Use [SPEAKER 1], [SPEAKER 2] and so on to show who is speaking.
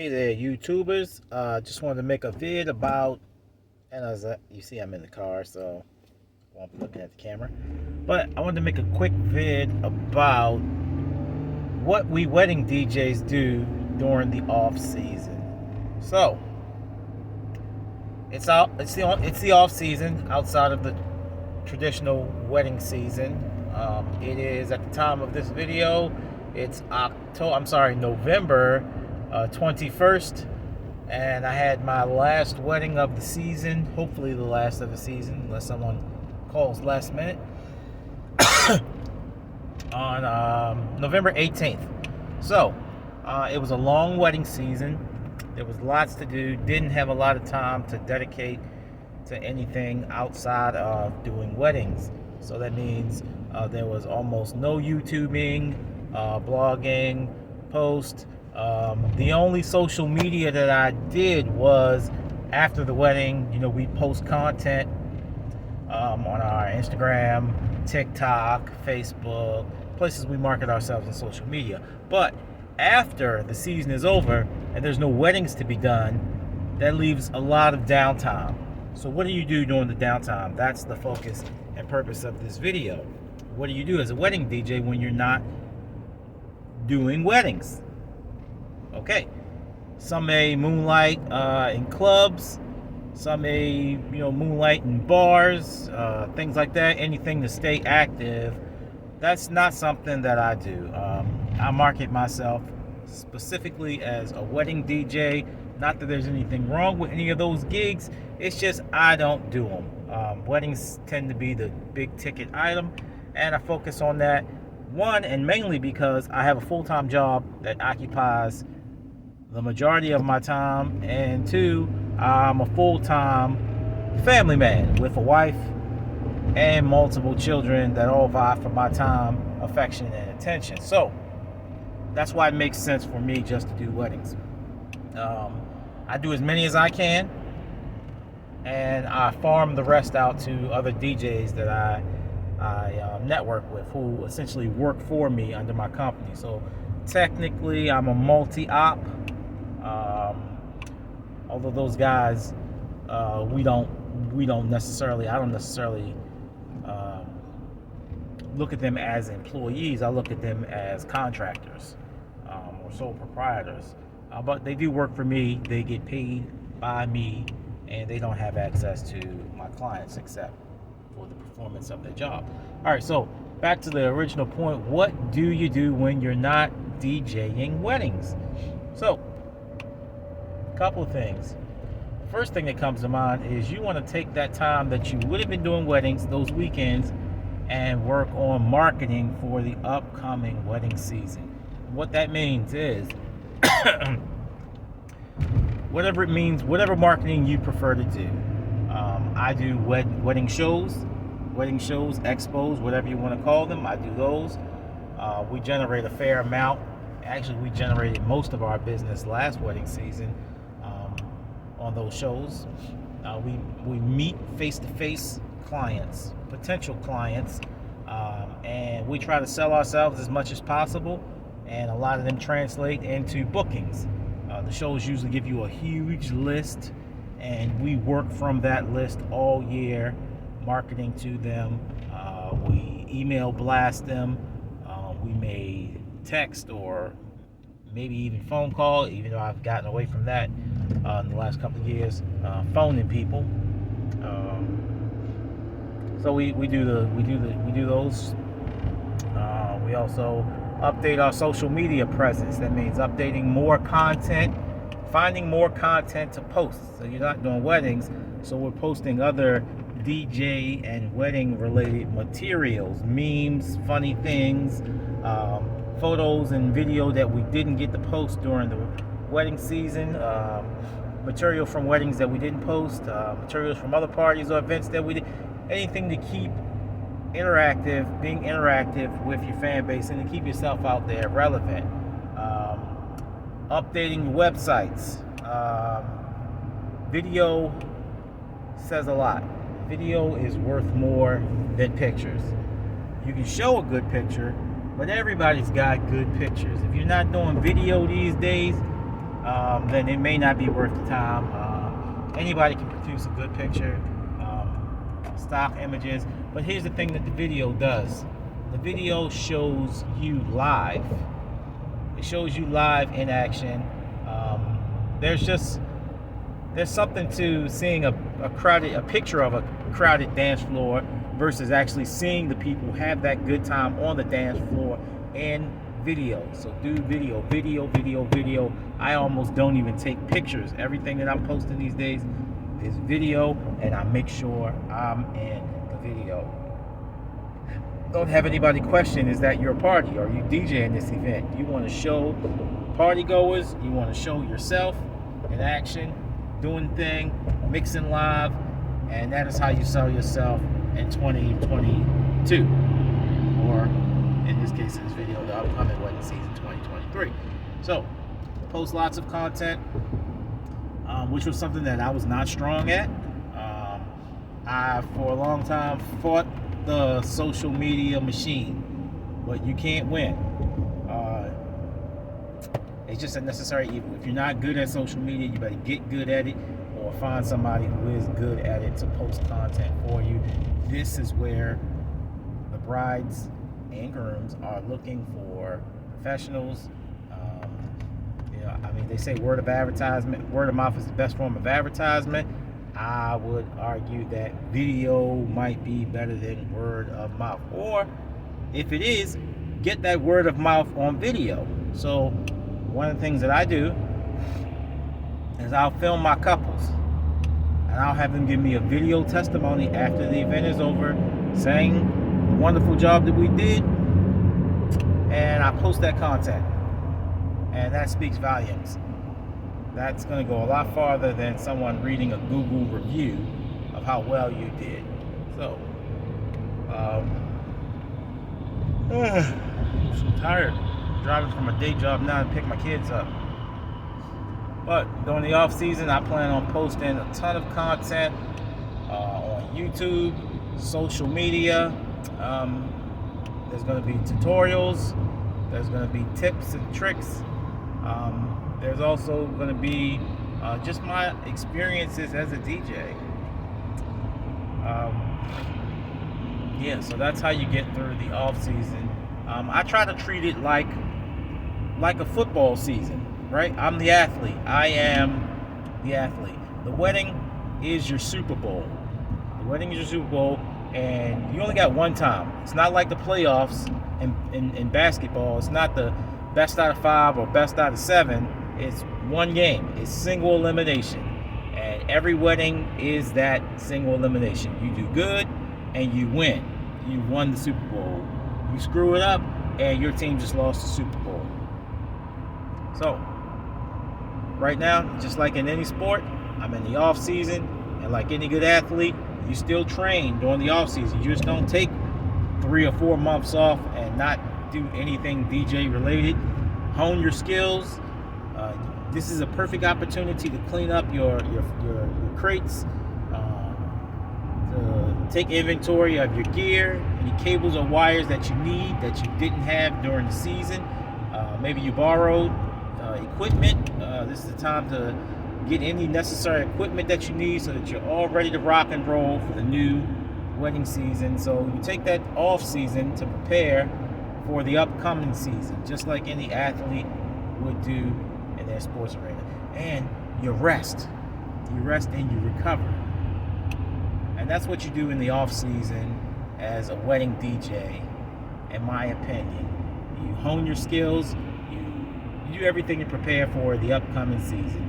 [SPEAKER 1] Hey there, YouTubers. Just wanted to make a vid about, and as you see, I'm in the car, so I won't be looking at the camera. But I wanted to make a quick vid about what we wedding DJs do during the off season. So it's the off season outside of the traditional wedding season. It is at the time of this video. It's November 21st. And I had my last wedding of the season, hopefully the last of the season, unless someone calls last minute, on November 18th. So, it was a long wedding season. There was lots to do. Didn't have a lot of time to dedicate to anything outside of doing weddings. So that means there was almost no YouTubing, blogging, post. The only social media that I did was after the wedding. We post content on our Instagram, TikTok, Facebook, places we market ourselves in social media. But after the season is over and there's no weddings to be done, that leaves a lot of downtime. So what do you do during the downtime? That's the focus and purpose of this video. What do you do as a wedding DJ when you're not doing weddings? Okay, some may moonlight in clubs, some may moonlight in bars, things like that. Anything to stay active. That's not something that I do. I market myself specifically as a wedding DJ. Not that there's anything wrong with any of those gigs. It's just I don't do them. Weddings tend to be the big ticket item, and I focus on that. One, and mainly because I have a full-time job that occupies the majority of my time, and two, I'm a full-time family man with a wife and multiple children that all vie for my time, affection, and attention. So that's why it makes sense for me just to do weddings. I do as many as I can, and I farm the rest out to other DJs that I network with, who essentially work for me under my company. So technically I'm a multi-op. Although those guys, I don't necessarily look at them as employees. I look at them as contractors or sole proprietors. But they do work for me. They get paid by me, and they don't have access to my clients except for the performance of their job. All right, so back to the original point. What do you do when you're not DJing weddings? So, a couple of things. First thing that comes to mind is you want to take that time that you would have been doing weddings, those weekends, and work on marketing for the upcoming wedding season. What that means is whatever it means, whatever marketing you prefer to do. I do wedding shows, expos, whatever you want to call them. I do those. We generate a fair amount. Actually, we generated most of our business last wedding season on those shows. We meet face-to-face clients, potential clients, and we try to sell ourselves as much as possible, and a lot of them translate into bookings. The shows usually give you a huge list, and we work from that list all year, marketing to them. We email blast them. We may text or maybe even phone call, even though I've gotten away from that in the last couple of years, phoning people. So we do those. We also update our social media presence. That means updating more content, finding more content to post. So you're not doing weddings, so we're posting other DJ and wedding related materials, memes, funny things, photos and video that we didn't get to post during the wedding season, material from weddings that we didn't post, materials from other parties or events that we did, anything to keep being interactive with your fan base and to keep yourself out there relevant. Updating websites. Video says a lot. Video is worth more than pictures. You can show a good picture, but everybody's got good pictures. If you're not doing video these days, then it may not be worth the time. Anybody can produce a good picture, stock images, but here's the thing that the video does. The video shows you live. It shows you live in action. There's something to seeing a picture of a crowded dance floor versus actually seeing the people have that good time on the dance floor in video. So do video. I almost don't even take pictures. Everything that I'm posting these days is video, and I make sure I'm in the video. Don't have anybody question, is that your party? Are you DJing this event? You want to show party goers, you want to show yourself in action, doing thing, mixing live, and that is how you sell yourself in 2022, or in this case, in this video, the upcoming wedding season 2023. So, post lots of content, which was something that I was not strong at. I, for a long time, fought the social media machine, but you can't win. It's just a necessary evil. If you're not good at social media, you better get good at it, or find somebody who is good at it to post content for you. This is where the brides and grooms are looking for professionals. I mean, they say word of mouth is the best form of advertisement. I would argue that video might be better than word of mouth, or if it is, get that word of mouth on video. So one of the things that I do is I'll film my couples, and I'll have them give me a video testimony after the event is over, saying the wonderful job that we did, and I post that content, and that speaks volumes. That's going to go a lot farther than someone reading a Google review of how well you did. So, I'm so tired. Driving from a day job now to pick my kids up. But during the off season, I plan on posting a ton of content on YouTube, social media. There's going to be tutorials. There's going to be tips and tricks. There's also going to be just my experiences as a DJ. So that's how you get through the off season. I try to treat it like a football season, right? I'm the athlete. I am the athlete. The wedding is your Super Bowl. The wedding is your Super Bowl, and you only got one time. It's not like the playoffs in basketball. It's not the best out of 5 or best out of 7. It's one game. It's single elimination. And every wedding is that single elimination. You do good and you win. You won the Super Bowl. You screw it up and your team just lost the Super Bowl. So, right now, just like in any sport, I'm in the off season, and like any good athlete, you still train during the off season. You just don't take 3 or 4 months off and not do anything DJ related. Hone your skills. This is a perfect opportunity to clean up your crates, to take inventory of your gear, any cables or wires that you need that you didn't have during the season. Maybe you borrowed equipment. This is the time to get any necessary equipment that you need so that you're all ready to rock and roll for the new wedding season. So you take that off season to prepare for the upcoming season, just like any athlete would do in their sports arena. And you rest and you recover. And that's what you do in the off season as a wedding DJ, in my opinion. You hone your skills, you do everything to prepare for the upcoming season.